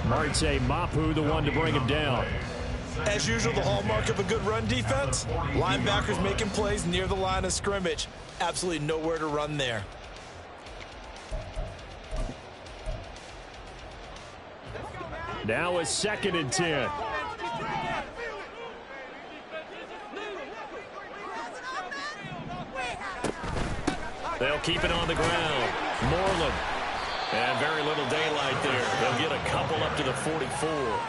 Marte Mapu, the one to bring him down. As usual, the hallmark of a good run defense, linebackers making plays near the line of scrimmage. Absolutely nowhere to run there. Now a 2nd and 10. They'll keep it on the ground. Moreland. And very little daylight there. They'll get a couple up to the 44.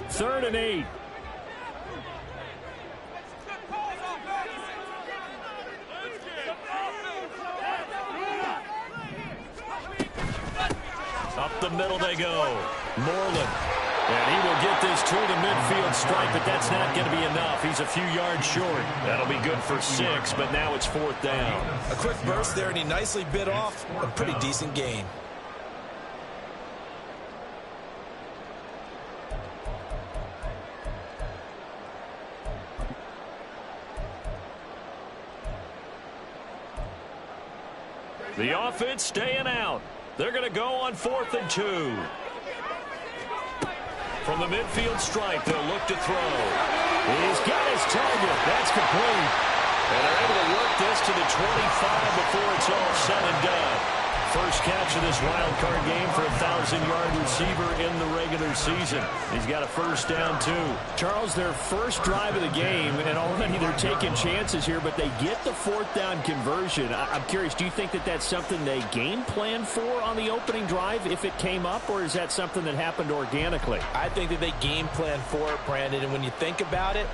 Third and 8. Up the middle they go. Moreland. And he will get this to the midfield stripe, but that's not going to be enough. He's a few yards short. That'll be good for 6, but now it's 4th down. A quick burst there, and he nicely bit off a pretty decent gain. The offense staying out. They're going to go on 4th and 2. From the midfield stripe, they'll look to throw. He's got his target. That's complete. And they're able to work this to the 25 before it's all said and done. First catch of this wild card game for a 1,000-yard receiver in the regular season. He's got a first down, too. Charles, their first drive of the game, and already they're taking chances here, but they get the 4th down conversion. I'm curious, do you think that that's something they game plan for on the opening drive if it came up, or is that something that happened organically? I think that they game plan for it, Brandon, and when you think about it,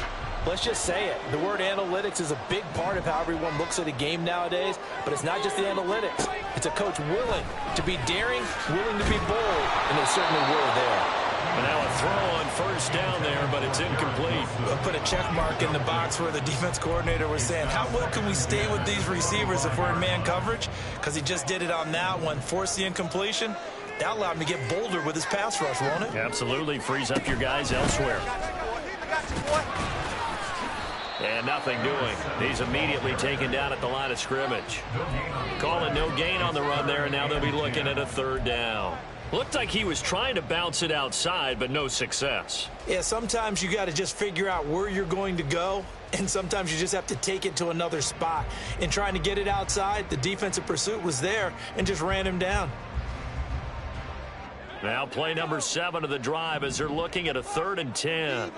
let's just say it. The word analytics is a big part of how everyone looks at a game nowadays, but it's not just the analytics. It's a coach willing to be daring, willing to be bold, and they certainly were there. And now a throw on first down there, but it's incomplete. We'll put a check mark in the box where the defense coordinator was saying, how well can we stay with these receivers if we're in man coverage? Because he just did it on that one, forced the incompletion. That allowed him to get bolder with his pass rush, won't it? Absolutely. Frees up your guys elsewhere. And nothing doing. He's immediately taken down at the line of scrimmage. Calling no gain on the run there, and now they'll be looking at a 3rd down. Looked like he was trying to bounce it outside, but no success. Yeah, sometimes you got to just figure out where you're going to go, and sometimes you just have to take it to another spot. In trying to get it outside, the defensive pursuit was there and just ran him down. Now play number 7 of the drive as they're looking at a 3rd and 10.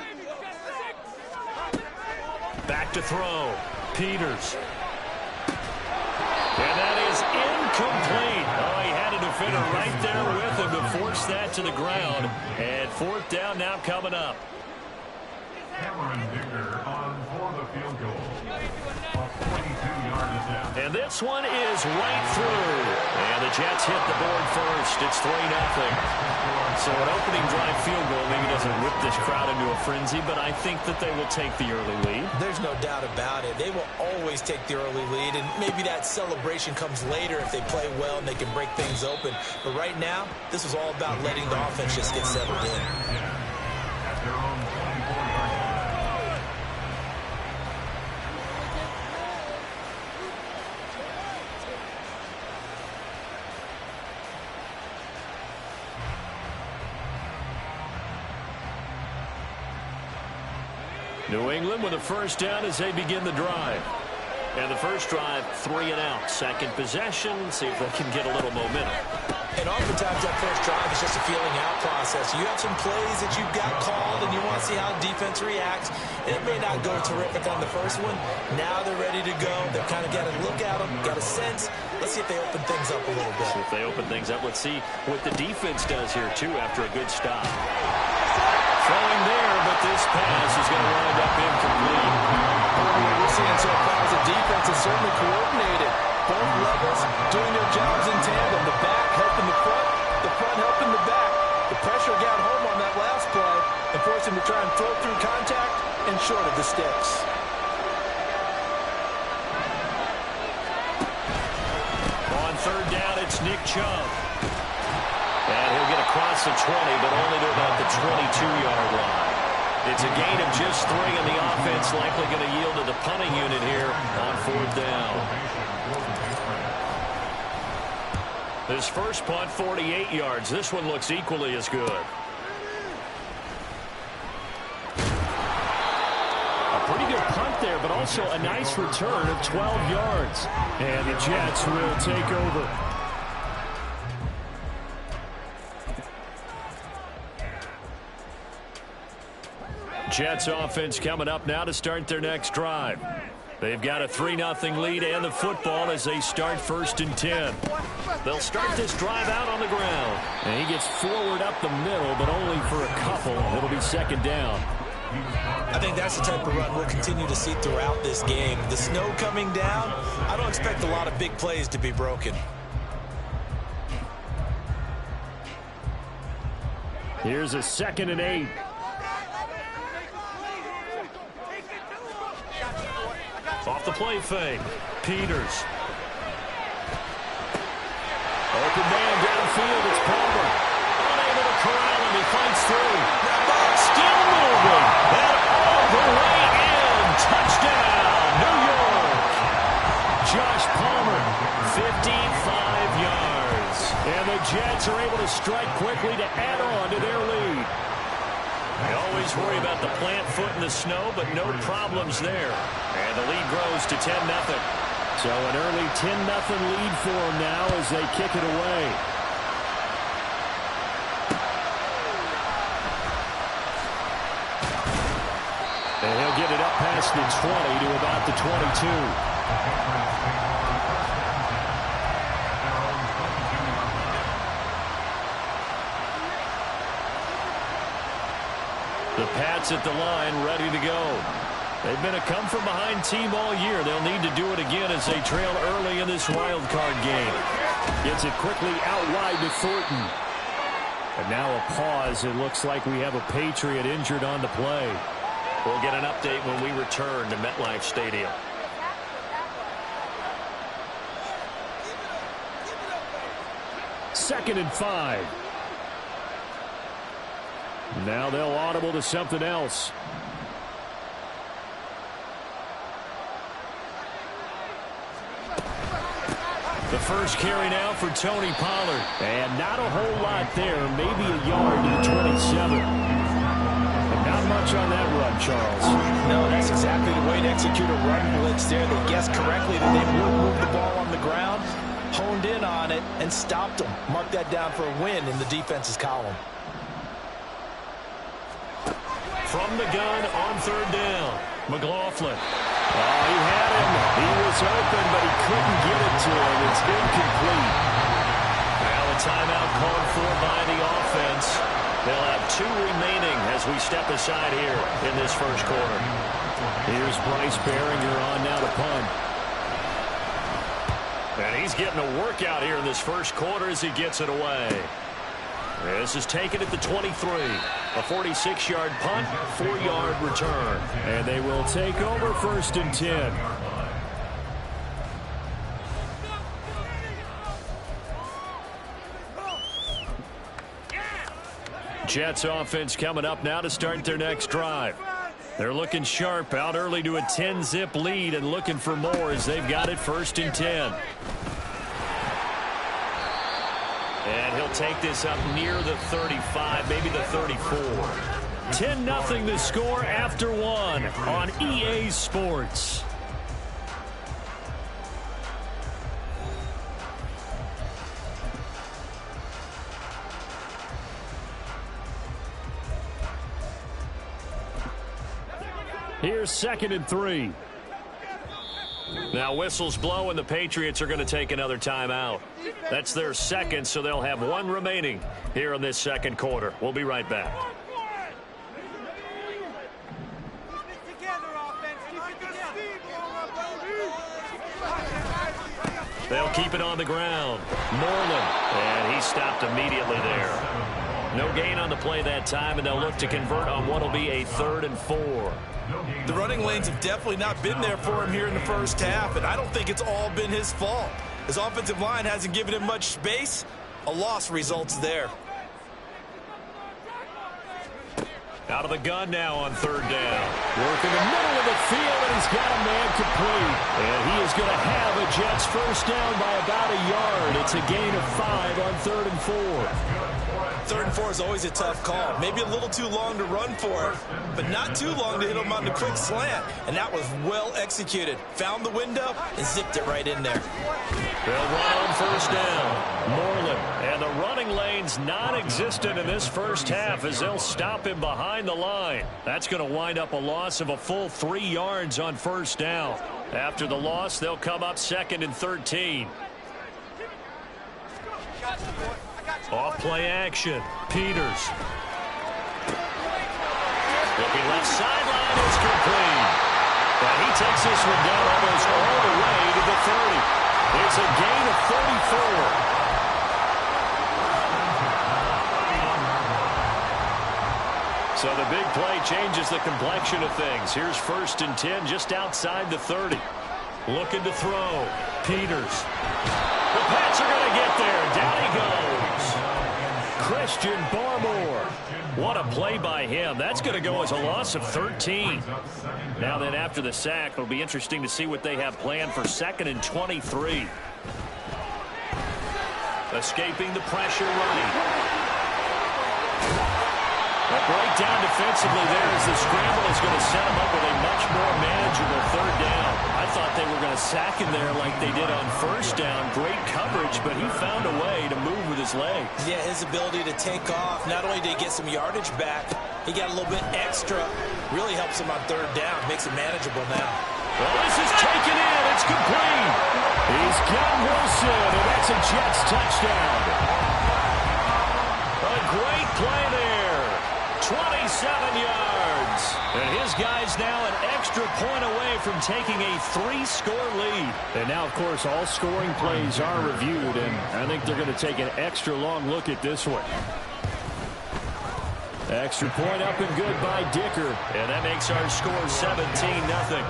Back to throw. Peters. And that is incomplete. Oh, he had a defender right there with him to force that to the ground. And 4th down now coming up. And this one is right through. And the Jets hit the board first. It's 3-0. So an opening drive field goal maybe doesn't whip this crowd into a frenzy, but I think that they will take the early lead. There's no doubt about it. They will always take the early lead, and maybe that celebration comes later if they play well and they can break things open. But right now, this is all about letting the offense just get settled in. New England with a first down as they begin the drive. And the first drive, 3 and out. Second possession, see if they can get a little momentum. And oftentimes that first drive is just a feeling out process. You have some plays that you've got called and you want to see how defense reacts. And it may not go terrific on the first one. Now they're ready to go. They've kind of got to look at them, got a sense. Let's see if they open things up a little bit. See if they open things up. Let's see what the defense does here, too, after a good stop. Throwing there, but this pass is going to wind up incomplete. What we're seeing so far is the defense is certainly coordinated. Both levels doing their jobs in tandem. The back helping the front helping the back. The pressure got home on that last play and forced him to try and throw through contact and short of the sticks. On 3rd down, it's Nick Chubb. And he'll get across the 20, but only to about the 22-yard line. It's a gain of just 3, and the offense likely going to yield to the punting unit here on 4th down. This first punt, 48 yards. This one looks equally as good. A pretty good punt there, but also a nice return of 12 yards. And the Jets will take over. Jets offense coming up now to start their next drive. They've got a 3-0 lead and the football as they start 1st and 10. They'll start this drive out on the ground. And he gets forward up the middle, but only for a couple. It'll be 2nd down. I think that's the type of run we'll continue to see throughout this game. The snow coming down, I don't expect a lot of big plays to be broken. Here's a 2nd and 8. Off the play fake. Peters. Open man downfield. It's Palmer. Unable to corral him. He fights through. Still moving. And all the way in. Touchdown, New York. Josh Palmer, 55 yards. And the Jets are able to strike quickly to add on to their lead. They always worry about the plant foot in the snow, but no problems there. And the lead grows to 10-0. So an early 10-0 lead for them now as they kick it away. And he'll get it up past the 20 to about the 22. The Pats at the line, ready to go. They've been a come-from-behind team all year. They'll need to do it again as they trail early in this wild card game. Gets it quickly out wide to Thornton. And now a pause. It looks like we have a Patriot injured on the play. We'll get an update when we return to MetLife Stadium. Second and 5. Now they'll audible to something else. The first carry now for Tony Pollard. And not a whole lot there. Maybe a yard to the 27. But not much on that run, Charles. No, that's exactly the way to execute a run blitz there. They guessed correctly that they would move the ball on the ground, honed in on it, and stopped them. Mark that down for a win in the defense's column. From the gun on 3rd down, McLaughlin. Oh, he had him. He was open, but he couldn't get it to him. It's incomplete. Now a timeout called for by the offense. They'll have 2 remaining as we step aside here in this first quarter. Here's Bryce Behringer on now to punt. And he's getting a workout here in this first quarter as he gets it away. This is taken at the 23. A 46-yard punt, 4-yard return. And they will take over 1st and 10. Jets offense coming up now to start their next drive. They're looking sharp, out early to a 10-zip lead and looking for more as they've got it 1st and 10. And he'll take this up near the 35, maybe the 34. 10-0 the score after 1 on EA Sports. Here's 2nd and 3. Now whistles blow and the Patriots are going to take another timeout. That's their second, so they'll have 1 remaining here in this second quarter. We'll be right back. They'll keep it on the ground. Moreland, and he stopped immediately there. No gain on the play that time, and they'll look to convert on what will be a 3rd and 4. The running lanes have definitely not been there for him here in the first half, and I don't think it's all been his fault. His offensive line hasn't given him much space. A loss results there. Out of the gun now on third down. Working the middle of the field, and he's got a man complete. And he is going to have a Jets first down by about a yard. It's a gain of 5 on 3rd and 4. 3rd and 4 is always a tough call. Maybe a little too long to run for it, but not too long to hit him on the quick slant. And that was well executed. Found the window and zipped it right in there. They'll run on first down. Moreland, and the running lane's non-existent in this first half as they'll stop him behind the line. That's going to wind up a loss of a full 3 yards on first down. After the loss, they'll come up 2nd and 13. Off play action. Peters. Looking left sideline is complete. And he takes this one down almost all the way to the 30. It's a gain of 34. So the big play changes the complexion of things. Here's 1st and 10 just outside the 30. Looking to throw. Peters. The Pats are going to get there. Down he goes. Christian Barmore. What a play by him. That's going to go as a loss of 13. Now then, after the sack, it'll be interesting to see what they have planned for 2nd and 23. Escaping the pressure running. A breakdown defensively there as the scramble is going to set him up with a much more manageable 3rd down. I thought they were going to sack him there like they did on first down. Great coverage, but he found a way to move with his legs. Yeah, his ability to take off. Not only did he get some yardage back, he got a little bit extra. Really helps him on 3rd down. Makes it manageable now. Well, this is taken in. It's complete. He's got Wilson, and that's a Jets touchdown. A great play there. 27 yards. And his guy's now an extra point away from taking a 3-score lead. And now, of course, all scoring plays are reviewed, and I think they're going to take an extra long look at this one. Extra point up and good by Dicker. And that makes our score 17-0.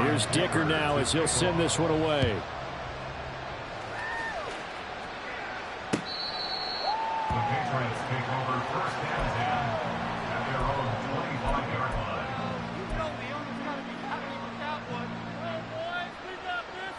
Here's Dicker now as he'll send this one away. The Patriots take over 1st and 10 at their own 25-yard line. You know the owner's got to be happy with that one. Oh, boys, we got this.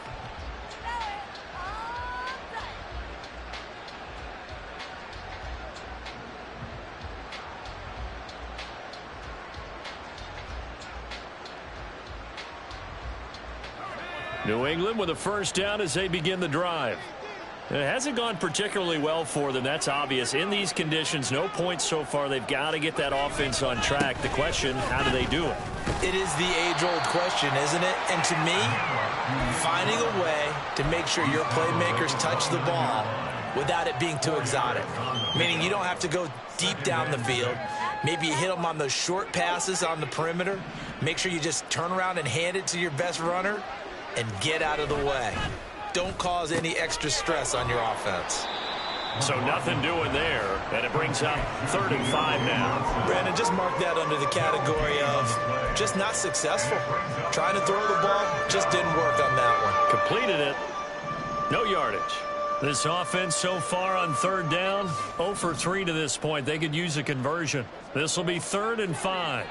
New England with a first down as they begin the drive. It hasn't gone particularly well for them. That's obvious. In these conditions, no points so far. They've got to get that offense on track. The question, how do they do it? It is the age-old question, isn't it? And to me, finding a way to make sure your playmakers touch the ball without it being too exotic. Meaning you don't have to go deep down the field. Maybe you hit them on those short passes on the perimeter. Make sure you just turn around and hand it to your best runner and get out of the way. Don't cause any extra stress on your offense. So nothing doing there, and it brings up 3rd and 5 now. Brandon, just mark that under the category of just not successful. Trying to throw the ball, just didn't work on that one. Completed it. No yardage. This offense so far on 3rd down, 0 for 3 to this point. They could use a conversion. This will be 3rd and 5.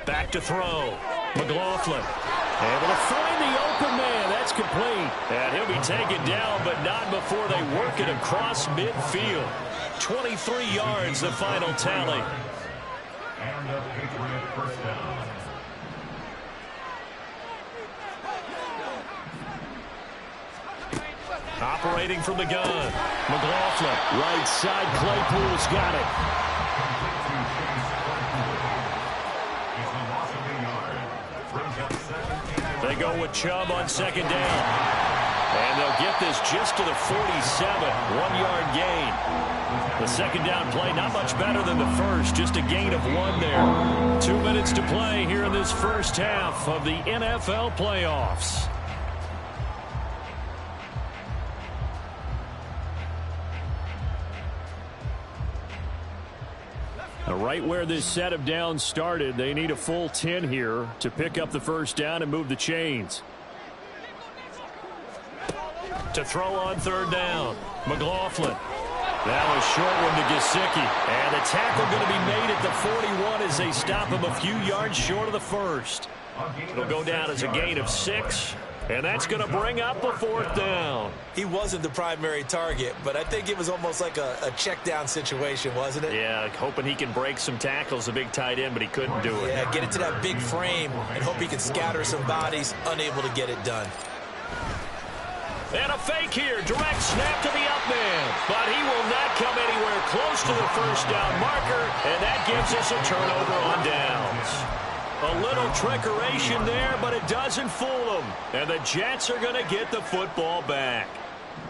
Back to throw. McLaughlin. Able to find the open man. That's complete. And he'll be taken down, but not before they work it across midfield. 23 yards, the final tally. And a Patriot first down. Operating from the gun. McLaughlin. Right side. Claypool's got it. They go with Chubb on 2nd down. And they'll get this just to the 47. 1-yard gain. The 2nd down play not much better than the first. Just a gain of 1 there. 2 minutes to play here in this first half of the NFL playoffs. Right where this set of downs started, they need a full 10 here to pick up the first down and move the chains. To throw on 3rd down, McLaughlin. That was short one to Gesicki. And the tackle going to be made at the 41 as they stop him a few yards short of the first. It'll go down as a gain of 6. And that's going to bring up a 4th down. He wasn't the primary target, but I think it was almost like a check down situation, wasn't it? Yeah, hoping he can break some tackles, a big tight end, but he couldn't do it. Yeah, get it to that big frame and hope he can scatter some bodies, unable to get it done. And a fake here. Direct snap to the up man. But he will not come anywhere close to the first down marker. And that gives us a turnover on downs. A little trickeration there, but it doesn't fool them. And the Jets are going to get the football back.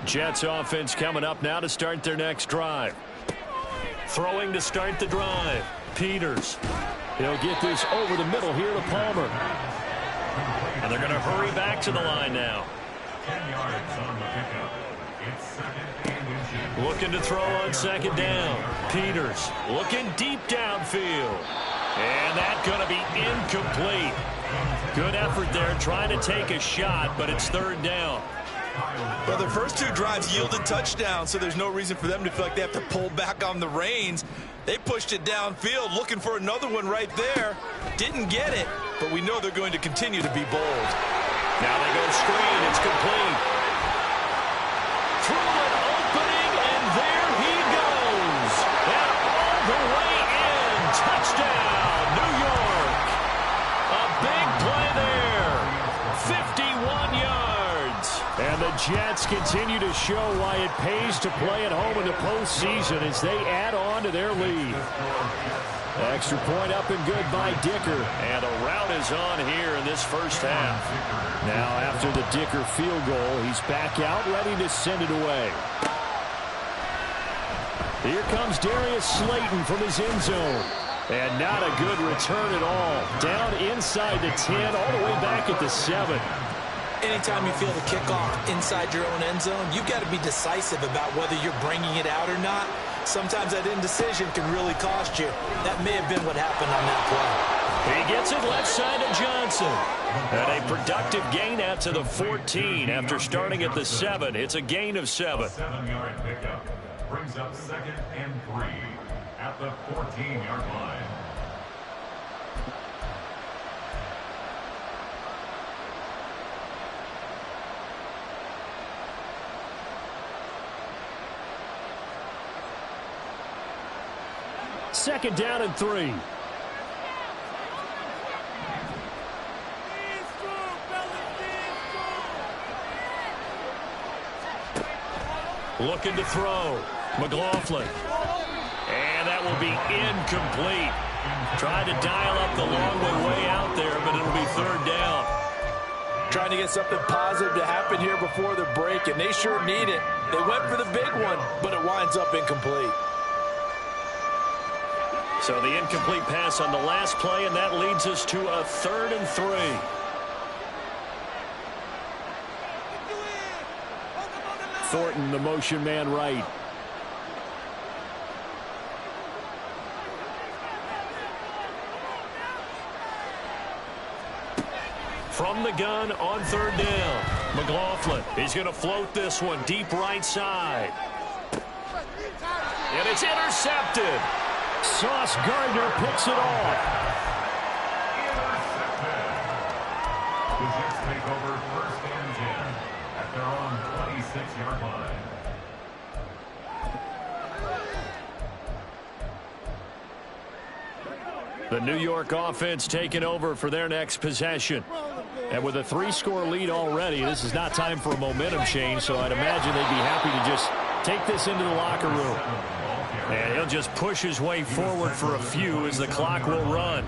Jets offense coming up now to start their next drive. Throwing to start the drive. Peters. He'll get this over the middle here to Palmer. And they're going to hurry back to the line now. 10 yards on the pickup. It's 2nd and 10. Looking to throw on 2nd down. Peters looking deep downfield. And that's going to be incomplete. Good effort there trying to take a shot, but it's 3rd down. Well, the first 2 drives yielded touchdowns, so there's no reason for them to feel like they have to pull back on the reins. They pushed it downfield, looking for another one right there. Didn't get it, but we know they're going to continue to be bold. Now they go screen. It's complete. Through an opening, and there he goes. And all the way in. Touchdown, New York. A big play there. 51 yards. And the Jets continue to show why it pays to play at home in the postseason as they add on to their lead. Extra point up and good by Dicker. And a rout is on here in this first half. Now after the Dicker field goal, he's back out ready to send it away. Here comes Darius Slayton from his end zone. And not a good return at all. Down inside the 10, all the way back at the 7. Anytime you feel the kickoff inside your own end zone, you've got to be decisive about whether you're bringing it out or not. Sometimes that indecision can really cost you. That may have been what happened on that play. He gets it left side to Johnson. And a productive gain out to the 14 after starting at the 7. It's a gain of 7. 7-yard pickup brings up 2nd and 3 at the 14-yard line. Second down and 3. Looking to throw. McLaughlin. And that will be incomplete. Tried to dial up the long way out there, but it'll be 3rd down. Trying to get something positive to happen here before the break, and they sure need it. They went for the big one, but it winds up incomplete. So the incomplete pass on the last play, and that leads us to a 3rd and 3. Thornton, the motion man right. From the gun on 3rd down. McLaughlin, he's going to float this one deep right side. And it's intercepted. Sauce Gardner picks it off. The Jets take over 1st and 10 at their own 26-yard line. The New York offense taking over for their next possession. And with a 3-score lead already, this is not time for a momentum change, so I'd imagine they'd be happy to just take this into the locker room. And he'll just push his way forward for a few as the clock will run.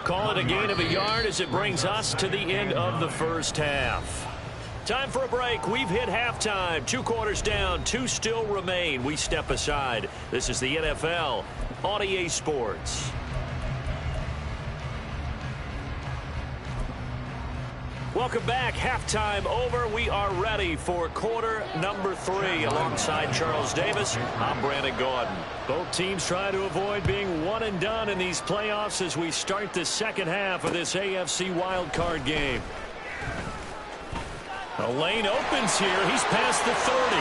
Call it a gain of a yard as it brings us to the end of the first half. Time for a break. We've hit halftime. 2 quarters down. 2 still remain. We step aside. This is the NFL on EA Sports. Welcome back. Halftime over. We are ready for quarter number 3. Alongside Charles Davis, I'm Brandon Gaudin. Both teams trying to avoid being one and done in these playoffs as we start the second half of this AFC wildcard game. The lane opens here. He's past the 30.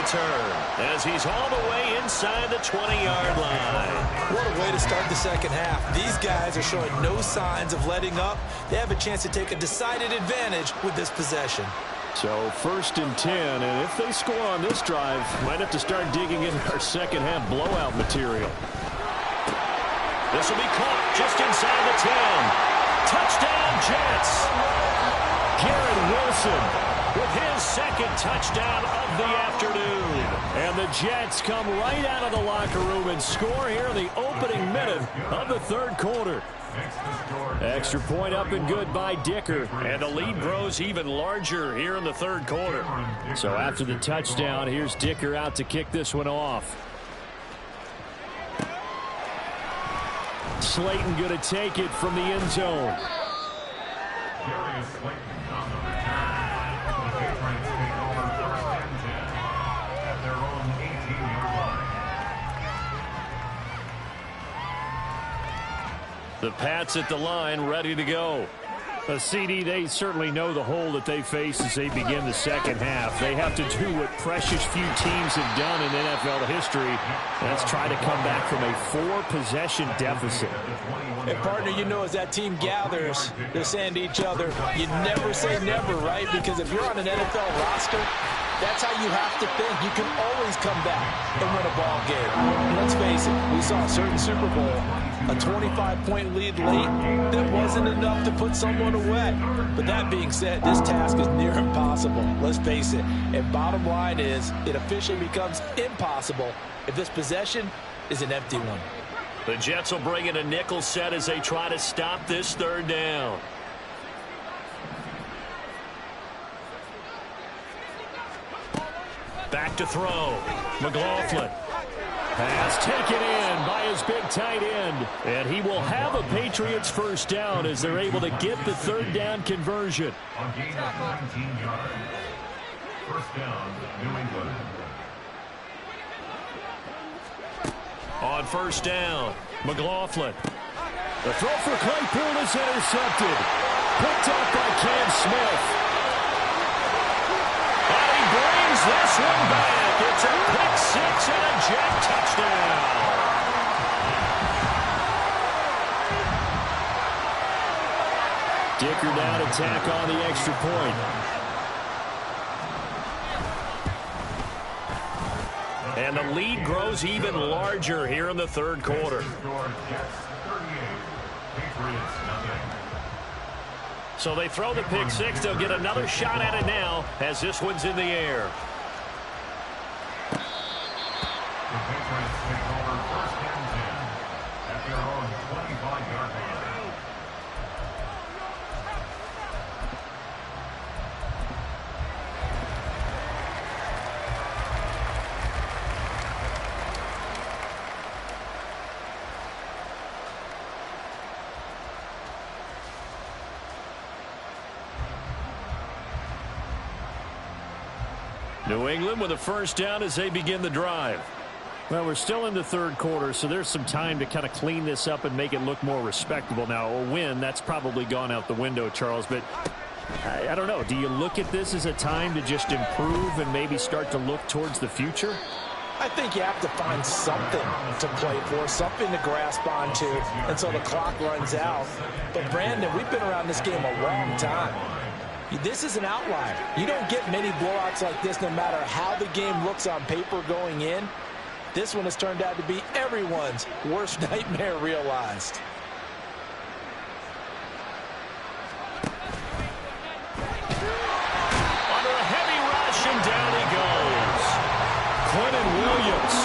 return as he's all the way inside the 20-yard line. What a way to start the second half. These guys are showing no signs of letting up. They have a chance to take a decided advantage with this possession. So 1st and 10, and if they score on this drive, might have to start digging into our second half blowout material. This will be caught just inside the 10. Touchdown, Jets. Garrett Wilson with his second touchdown of the afternoon. And the Jets come right out of the locker room and score here in the opening minute of the third quarter. Extra point up and good by Dicker. And the lead grows even larger here in the third quarter. So after the touchdown, here's Dicker out to kick this one off. Slayton going to take it from the end zone. The Pats at the line, ready to go. CD, they certainly know the hole that they face as they begin the second half. They have to do what precious few teams have done in NFL history. That's try to come back from a 4-possession deficit. And, partner, you know, as that team gathers, they're saying to each other, you never say never, right? Because if you're on an NFL roster, that's how you have to think. You can always come back and win a ball game. Let's face it, we saw a certain Super Bowl, a 25-point lead late that wasn't enough to put someone away. But that being said, this task is near impossible. Let's face it. And bottom line is, it officially becomes impossible if this possession is an empty one. The Jets will bring in a nickel set as they try to stop this third down. Back to throw. McLaughlin. Pass taken in by his big tight end. And he will have a Patriots first down as they're able to get the third down conversion. On gain of 19 yards. First down, New England. On first down, McLaughlin. The throw for Claypool is intercepted. Picked up by Cam Smith. And he brings this one back. It's a pick six and a Jet touchdown. Dicker now to tack on the extra point. And the lead grows even larger here in the third quarter. So they throw the pick six. They'll get another shot at it now as this one's in the air. The Patriots take over first and 10 at their own 25-yard line. New England with a first down as they begin the drive. Well, we're still in the third quarter, so there's some time to kind of clean this up and make it look more respectable. Now, a win, that's probably gone out the window, Charles, but I don't know. Do you look at this as a time to just improve and maybe start to look towards the future? I think you have to find something to play for, something to grasp onto until the clock runs out. But, Brandon, we've been around this game a long time. This is an outlier. You don't get many blowouts like this no matter how the game looks on paper going in. This one has turned out to be everyone's worst nightmare realized. Under a heavy rush, and down he goes. Quentin Williams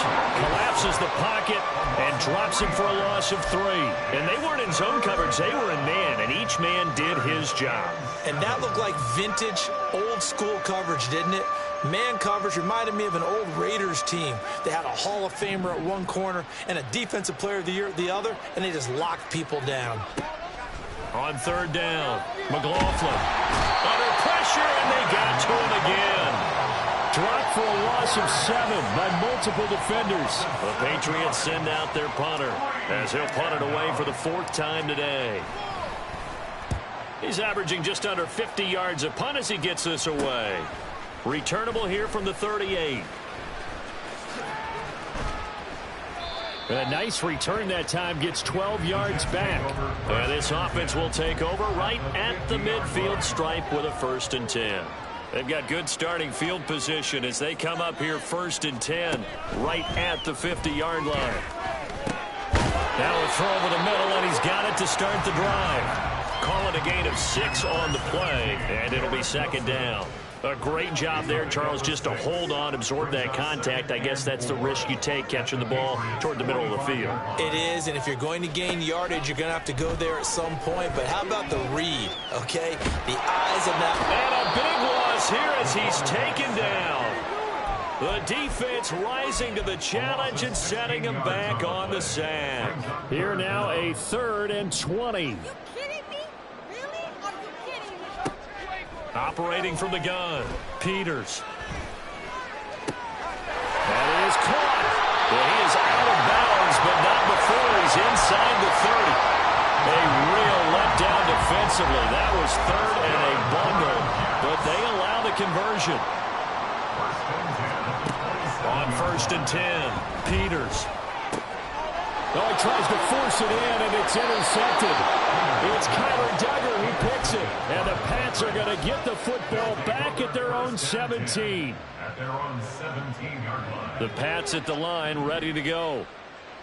collapses the pocket and drops him for a loss of 3. And they weren't in zone coverage. They were in man, and each man did his job. And that looked like vintage, old-school coverage, didn't it? Man coverage reminded me of an old Raiders team. They had a Hall of Famer at one corner and a Defensive Player of the Year at the other, and they just locked people down. On third down, McLaughlin under pressure, and they got to him again. Dropped for a loss of 7 by multiple defenders. The Patriots send out their punter as he'll punt it away for the 4th time today. He's averaging just under 50 yards a punt as he gets this away. Returnable here from the 38. A nice return that time, gets 12 yards back. And this offense will take over right at the midfield stripe with a 1st and 10. They've got good starting field position as they come up here 1st and 10 right at the 50-yard line. Now a throw over the middle, and he's got it to start the drive. Call it a gain of 6 on the play, and it'll be 2nd down. A great job there, Charles, just to hold on, absorb that contact. I guess that's the risk you take catching the ball toward the middle of the field. It is, and if you're going to gain yardage, you're going to have to go there at some point. But how about the read, okay? The eyes of that. And a big loss here as he's taken down. The defense rising to the challenge and setting him back on the sack. Here now a 3rd and 20. Operating from the gun, Peters. That is caught. Well, he is out of bounds, but not before he's inside the 30. A real letdown defensively. That was 3rd and a bundle, but they allow the conversion. On 1st and 10, Peters. Oh, he tries to force it in, and it's intercepted. It's Kyler Duggar who picks it. And the Pats are going to get the football back at their own 17. At their own 17-yard line. The Pats at the line, ready to go.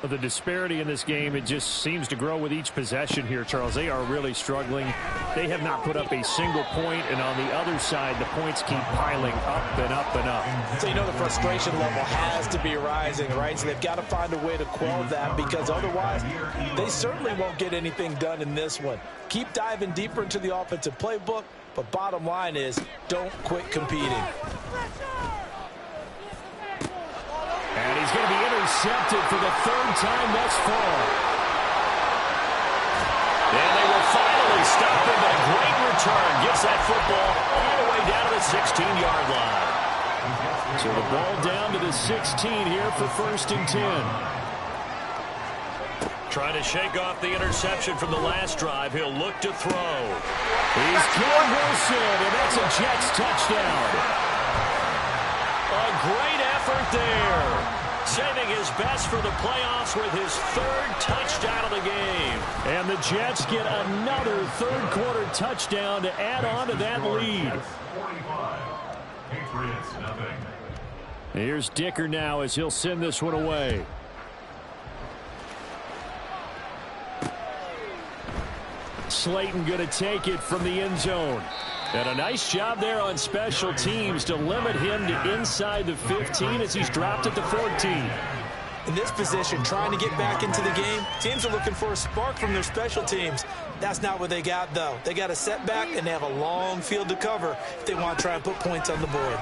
The disparity in this game, it just seems to grow with each possession here, Charles. They are really struggling. They have not put up a single point, and on the other side, the points keep piling up and up and up. So you know the frustration level has to be rising, right? So they've got to find a way to quell that, because otherwise they certainly won't get anything done in this one. Keep diving deeper into the offensive playbook, but bottom line is don't quit competing. And he's going to be intercepted for the 3rd time thus far. And they will finally stop him, but a great return. Gets that football all the way down to the 16-yard line. So the ball down to the 16 here for 1st and 10. Trying to shake off the interception from the last drive. He'll look to throw. He's got Wilson, and that's a Jets touchdown. A great effort there. Saving his best for the playoffs with his 3rd touchdown of the game. And the Jets get another 3rd quarter touchdown to add on to that lead. 45. Patriots, nothing. Here's Dicker now as he'll send this one away. Slayton going to take it from the end zone. And a nice job there on special teams to limit him to inside the 15 as he's dropped at the 14. In this position, trying to get back into the game, teams are looking for a spark from their special teams. That's not what they got, though. They got a setback, and they have a long field to cover if they want to try and put points on the board.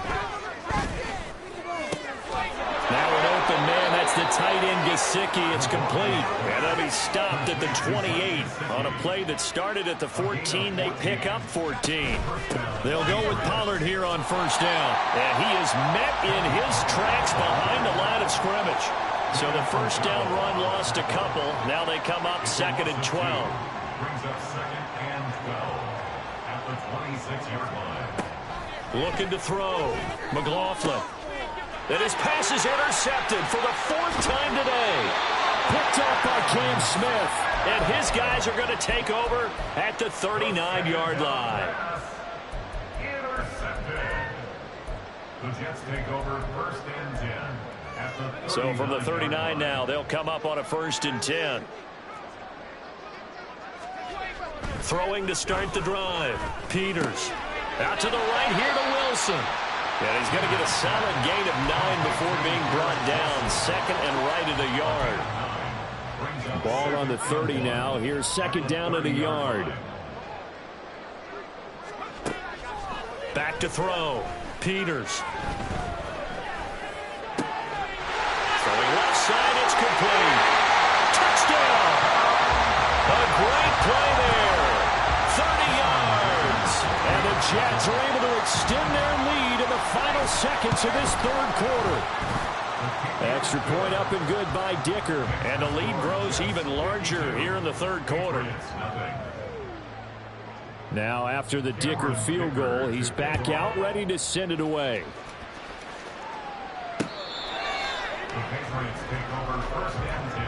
Now an open man, that's the tight end Gesicki. It's complete. And they'll be stopped at the 28. On a play that started at the 14, they pick up 14. They'll go with Pollard here on 1st down. And he is met in his tracks behind the line of scrimmage. So the 1st down run lost a couple. Now they come up 2nd and 12. Brings up 2nd and 12 at the 26-yard line. Looking to throw. McLaughlin. And his pass is intercepted for the 4th time today. Picked up by Cam Smith. And his guys are going to take over at the 39-yard line. Intercepted. The Jets take over 1st and 10. So from the 39 now, they'll come up on a 1st and 10. Throwing to start the drive. Peters. Out to the right here to Wilson. And he's going to get a solid gain of 9 before being brought down. 2nd and right at a yard. Ball on the 30 now. Here's 2nd down at a yard. Back to throw. Peters. Throwing left side, it's complete. Touchdown! A great play there. 30 yards. And the Jets are able to extend their lead in the final seconds of this 3rd quarter. Extra point up and good by Dicker. And the lead grows even larger here in the 3rd quarter. Now after the Dicker field goal, he's back out ready to send it away. The Patriots take over first and 10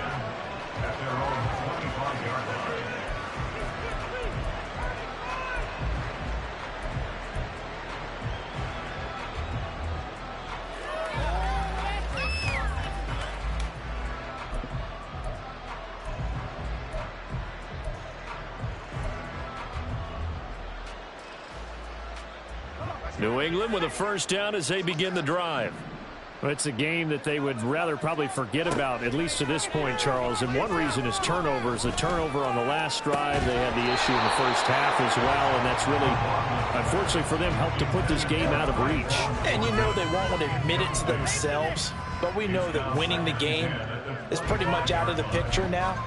at their own 25-yard line. New England with a first down as they begin the drive. Well, it's a game that they would rather probably forget about, at least to this point, Charles. And one reason is turnovers. A turnover on the last drive. They had the issue in the first half as well, and that's really, unfortunately for them, helped to put this game out of reach. And you know they won't want to admit it to themselves, but we know that winning the game is pretty much out of the picture now.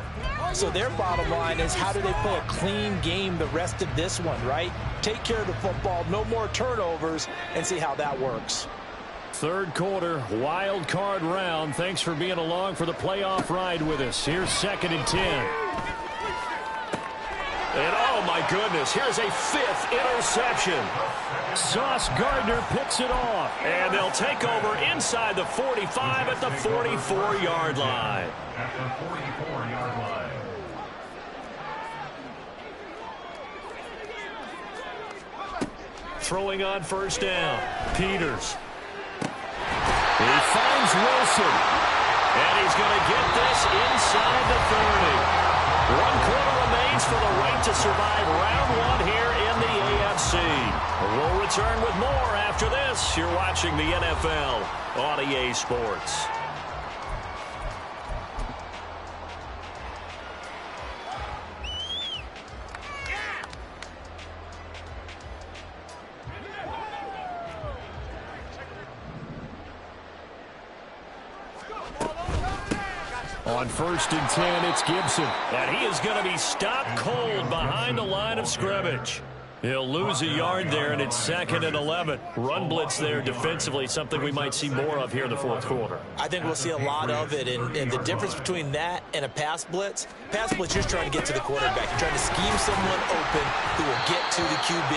So their bottom line is, how do they play a clean game the rest of this one, right? Take care of the football, no more turnovers, and see how that works. Third quarter, wild card round. Thanks for being along for the playoff ride with us. Here's 2nd and 10. And oh my goodness, here's a 5th interception. Sauce Gardner picks it off. And they'll take over inside the 45 at the 44-yard line. At the 44-yard line. Throwing on first down. Peters. He finds Wilson. And he's going to get this inside the 30. 1 quarter remains for the right to survive round 1 here in the AFC. We'll return with more after this. You're watching the NFL on EA Sports. On 1st and 10, it's Gibson. And he is going to be stopped cold behind the line of scrimmage. He'll lose a yard there, and it's 2nd and 11. Run blitz there defensively, something we might see more of here in the 4th quarter. I think we'll see a lot of it, and the difference between that and a pass blitz, you're just trying to get to the quarterback. You're trying to scheme someone open who will get to the QB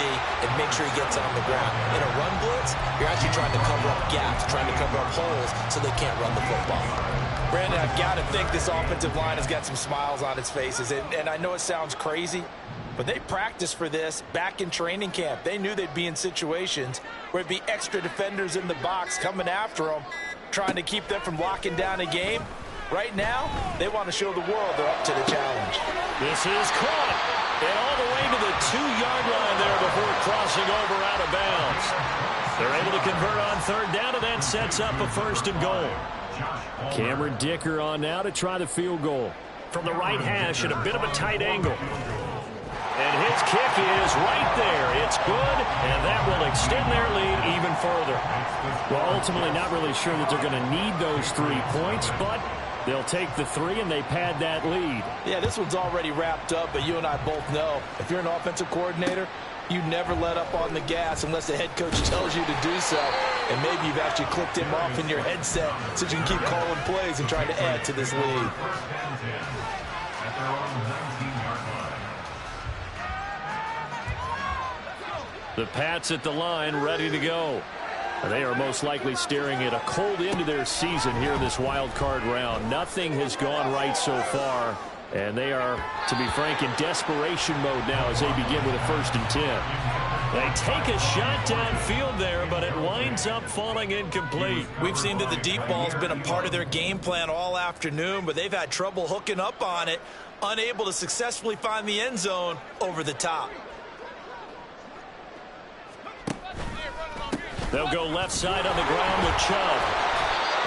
and make sure he gets on the ground. In a run blitz, you're actually trying to cover up gaps, trying to cover up holes so they can't run the football. Brandon, I've got to think this offensive line has got some smiles on its faces, and I know it sounds crazy, but they practiced for this back in training camp. They knew they'd be in situations where it'd be extra defenders in the box coming after them, trying to keep them from locking down a game. Right now, they want to show the world they're up to the challenge. This is caught, and all the way to the 2-yard line there before crossing over out of bounds. They're able to convert on 3rd down, and that sets up a 1st and goal. Cameron Dicker on now to try the field goal. From the right hash at a bit of a tight angle. And his kick is right there. It's good, and that will extend their lead even further. Well, ultimately not really sure that they're going to need those 3 points, but they'll take the 3 and they pad that lead. Yeah, this one's already wrapped up, but you and I both know if you're an offensive coordinator, you never let up on the gas unless the head coach tells you to do so. And maybe you've actually clicked him off in your headset so you can keep calling plays and trying to add to this lead. The Pats at the line, ready to go. They are most likely staring at a cold end to their season here in this wild card round. Nothing has gone right so far, and they are, to be frank, in desperation mode now as they begin with a 1st and 10. They take a shot downfield there, but it winds up falling incomplete. We've seen that the deep ball's been a part of their game plan all afternoon, but they've had trouble hooking up on it, unable to successfully find the end zone over the top. They'll go left side on the ground with Chubb.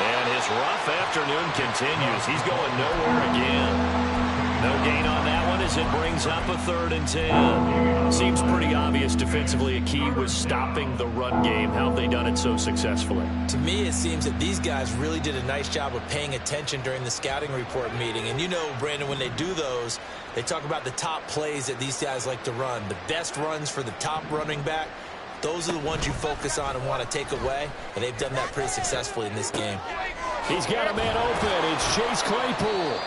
And his rough afternoon continues. He's going nowhere again. No gain on that one as it brings up a 3rd and 10. Seems pretty obvious defensively a key was stopping the run game. How have they done it so successfully? To me, it seems that these guys really did a nice job of paying attention during the scouting report meeting. And you know, Brandon, when they do those, they talk about the top plays that these guys like to run. The best runs for the top running back. Those are the ones you focus on and want to take away, and they've done that pretty successfully in this game. He's got a man open. It's Chase Claypool.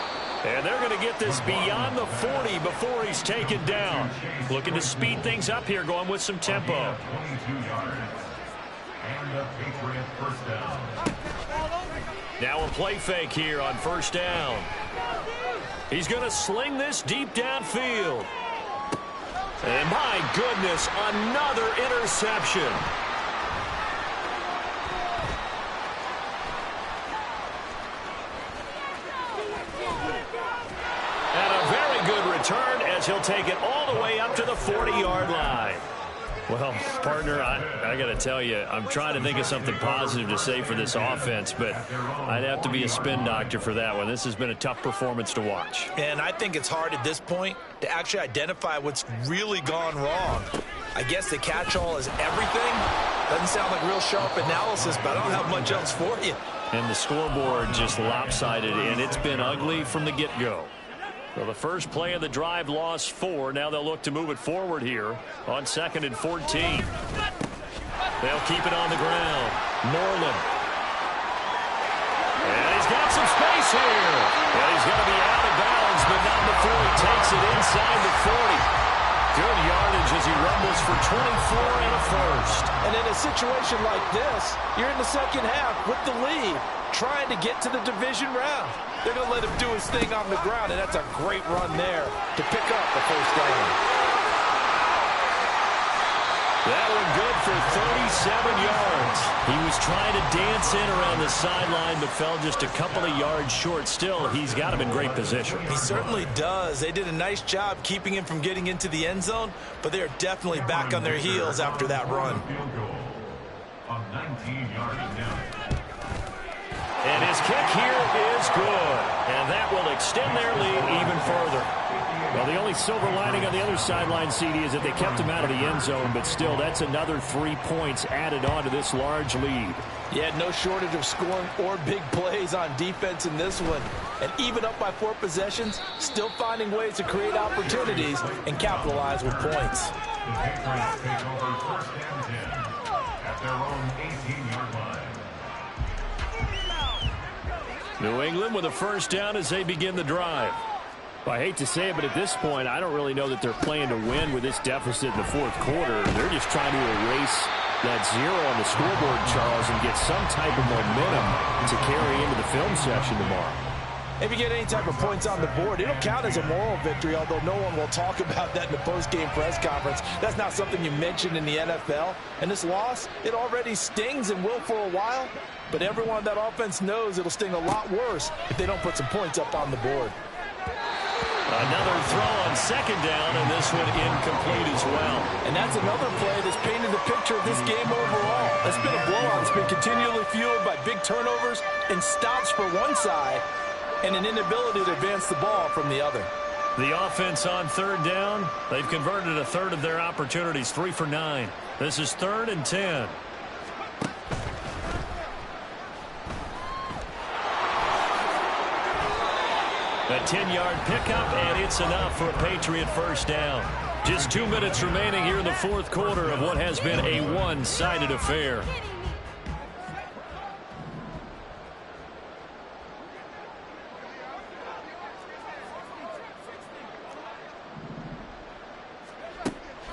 And they're going to get this beyond the 40 before he's taken down. Looking to speed things up here, going with some tempo. And the Patriots first down. Now a play fake here on first down. He's going to sling this deep downfield. And my goodness, another interception. And a very good return as he'll take it all the way up to the 40-yard line. Well, partner, I got to tell you, I'm trying to think of something positive to say for this offense, but I'd have to be a spin doctor for that one. This has been a tough performance to watch. And I think it's hard at this point to actually identify what's really gone wrong. I guess the catch-all is everything. Doesn't sound like real sharp analysis, but I don't have much else for you. And the scoreboard just lopsided, and it's been ugly from the get-go. Well, the first play of the drive lost 4. Now they'll look to move it forward here on 2nd and 14. They'll keep it on the ground. Moreland. And he's got some space here. And he's going to be out of bounds, but not before he takes it inside the 40. Good yardage as he rumbles for 24 and a first. And in a situation like this, you're in the second half with the lead, trying to get to the division round. They're going to let him do his thing on the ground, and that's a great run there to pick up the first down. That one good for 37 yards. He was trying to dance in around the sideline, but fell just a couple of yards short. Still, he's got him in great position. He certainly does. They did a nice job keeping him from getting into the end zone, but they are definitely back on their heels after that run. Field goal of 19 yards now. And his kick here is good. And that will extend their lead even further. Well, the only silver lining on the other sideline, CD, is that they kept him out of the end zone, but still, that's another 3 points added on to this large lead. Yeah, no shortage of scoring or big plays on defense in this one. And even up by 4 possessions, still finding ways to create opportunities and capitalize with points. The Patriots take over first and 10 at their own 18-yard line. New England with a first down as they begin the drive. Well, I hate to say it, but at this point, I don't really know that they're playing to win with this deficit in the fourth quarter. They're just trying to erase that 0 on the scoreboard, Charles, and get some type of momentum to carry into the film session tomorrow. If you get any type of points on the board, it'll count as a moral victory, although no one will talk about that in the post-game press conference. That's not something you mentioned in the NFL. And this loss, it already stings and will for a while, but everyone on that offense knows it'll sting a lot worse if they don't put some points up on the board. Another throw on second down, and this one incomplete as well. And that's another play that's painted the picture of this game overall. It's been a blowout. It's been continually fueled by big turnovers and stops for one side and an inability to advance the ball from the other. The offense on third down, they've converted a third of their opportunities, 3 for 9. This is 3rd and 10. A 10-yard pickup, and it's enough for a Patriot first down. Just 2 minutes remaining here in the fourth quarter of what has been a one-sided affair.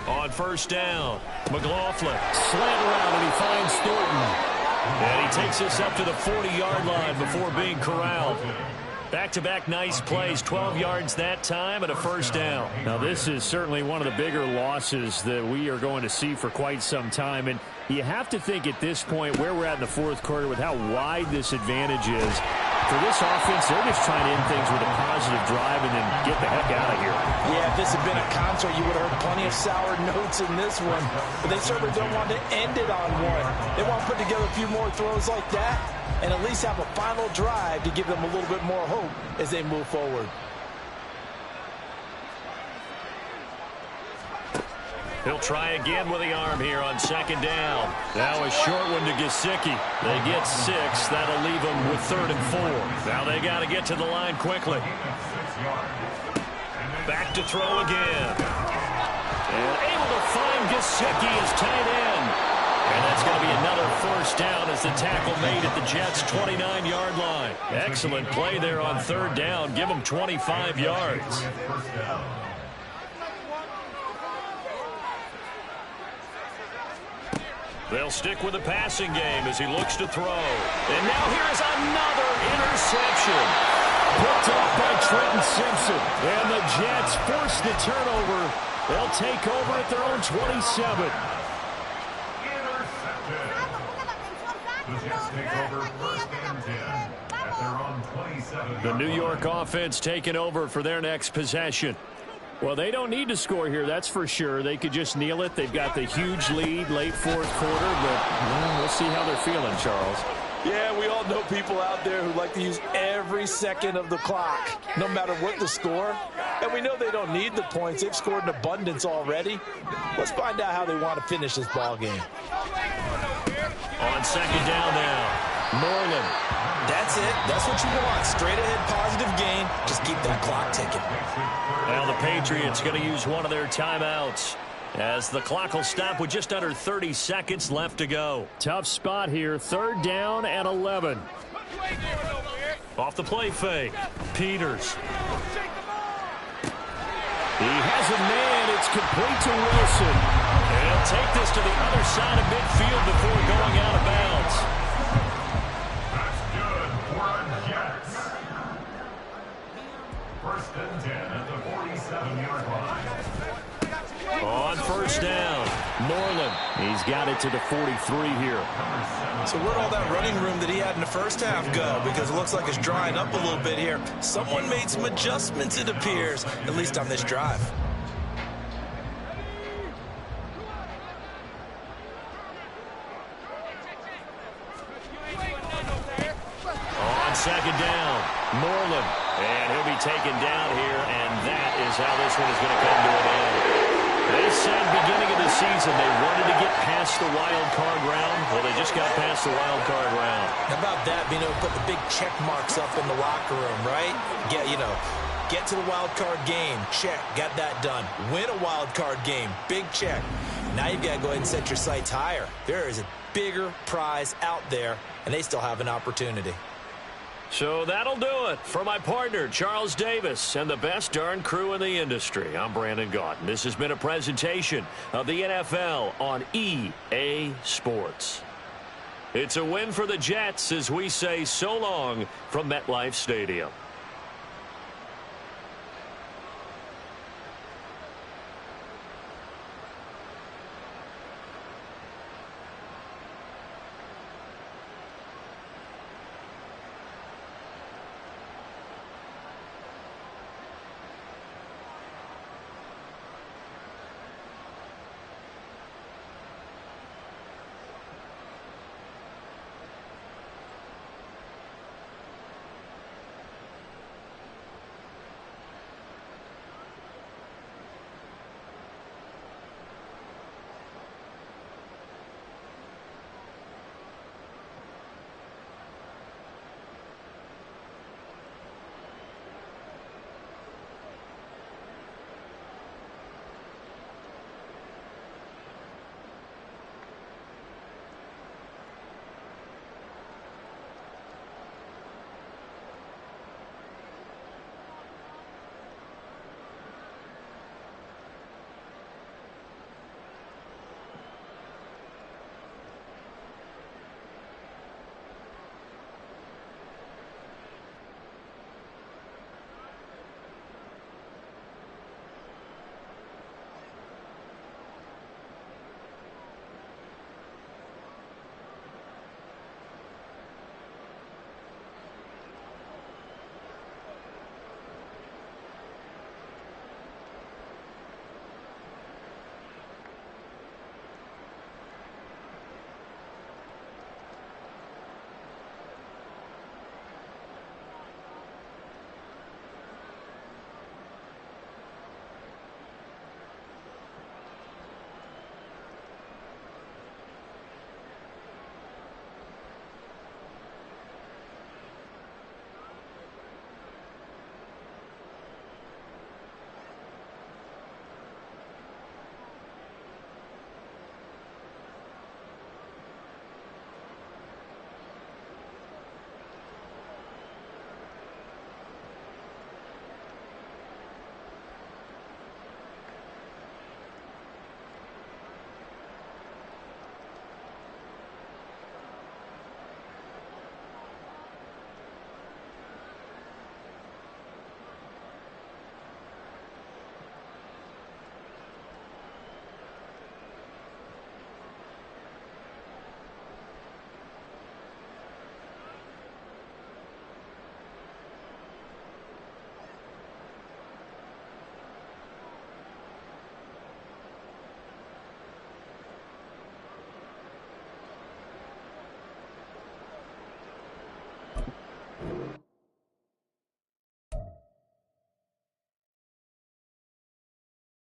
On first down, McLaughlin slant around, and he finds Thornton. And he takes us up to the 40-yard line before being corralled. Back-to-back nice plays, 12 yards that time and a first down. Now, this is certainly one of the bigger losses that we are going to see for quite some time. And you have to think at this point where we're at in the fourth quarter with how wide this advantage is. For this offense, they're just trying to end things with a positive drive and then get the heck out of here. Yeah, if this had been a concert, you would have heard plenty of sour notes in this one. But they certainly don't want to end it on one. They want to put together a few more throws like that and at least have a final drive to give them a little bit more hope as they move forward. He'll try again with the arm here on second down. Now a short one to Gesicki. They get 6. That'll leave them with 3rd and 4. Now they got to get to the line quickly. Back to throw again. And able to find Gesicki as tight end. And that's going to be another first down as the tackle made at the Jets' 29-yard line. Excellent play there on third down. Give them 25 yards. They'll stick with the passing game as he looks to throw. And now here is another interception. Picked off by Trenton Simpson. And the Jets force the turnover. They'll take over at their own 27. The Jets take over first and 10 at their own 27. The New York offense taking over for their next possession. Well, they don't need to score here, that's for sure. They could just kneel it. They've got the huge lead late fourth quarter, but we'll see how they're feeling, Charles. Yeah, we all know people out there who like to use every second of the clock, no matter what the score. And we know they don't need the points. They've scored in abundance already. Let's find out how they want to finish this ball game. On second down now, Moreland. That's it. That's what you want. Straight ahead positive gain. Just keep that clock ticking. Now the Patriots going to use one of their timeouts as the clock will stop with just under 30 seconds left to go. Tough spot here. Third down and 11. Off the play fake. Peters. He has a man. It's complete to Wilson. And he'll take this to the other side of midfield before going out of bounds. That's good for the Jets. First and 10 at the 47-yard line. On first down, Moreland. He's got it to the 43 here. So where'd all that running room that he had in the first half go? Because it looks like it's drying up a little bit here. Someone made some adjustments, it appears, at least on this drive. On second down, Moreland. And he'll be taken down here, and that is how this one is going to come to an end. They said beginning of the season they wanted to get past the wild card round. Well, they just got past the wild card round. How about that, being able to put the big check marks up in the locker room, right? Get to the wild card game. Check. Got that done. Win a wild card game. Big check. Now you've got to go ahead and set your sights higher. There is a bigger prize out there, and they still have an opportunity. So that'll do it for my partner, Charles Davis, and the best darn crew in the industry. I'm Brandon Gaunt. This has been a presentation of the NFL on EA Sports. It's a win for the Jets as we say so long from MetLife Stadium. Ball.